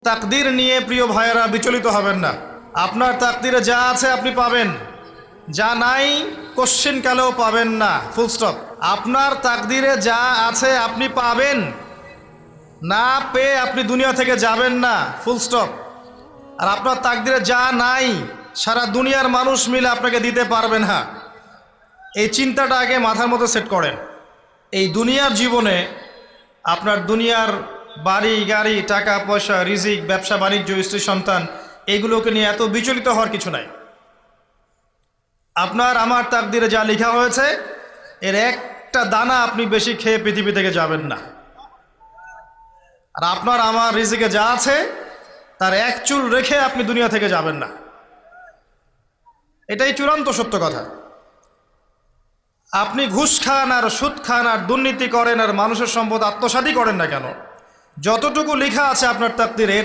তাকদীর নিয়ে প্রিয় ভাইয়েরা বিচলিত হবেন না। আপনার তাকদীরে যা আছে আপনি পাবেন, যা নাই কোশ্চেন কালেও পাবেন না, ফুল স্টপ। আপনার তাকদীরে যা আছে আপনি পাবেন, না পেয়ে আপনি দুনিয়া থেকে যাবেন না, ফুল স্টপ। আর আপনার তাকদীরে যা নাই সারা দুনিয়ার মানুষ মিলে আপনাকে দিতে পারবে না। এই চিন্তাটা আগে মাথার মধ্যে সেট করেন। এই দুনিয়ার জীবনে আপনার দুনিয়ার বাড়ি গাড়ি, টাকা পয়সা, রিজিক, ব্যবসা বাণিজ্য, স্ত্রী সন্তান, এগুলোকে নিয়ে এত বিচলিত হওয়ার কিছু নাই। আপনার আমার তাকদীরে যা লেখা হয়েছে এর একটা দানা আপনি বেশি খেয়ে পৃথিবী থেকে যাবেন না। আর আপনার আমার রিজিকে যা আছে তার এক চুল রেখে আপনি দুনিয়া থেকে যাবেন না। এটাই চূড়ান্ত সত্য কথা। আপনি ঘুষ খান আর সুদ খান আর দুর্নীতি করেন আর মানুষের সম্পদ আত্মসাৎই করেন না কেন, যতটুকু লেখা আছে আপনার তাকদীরে এর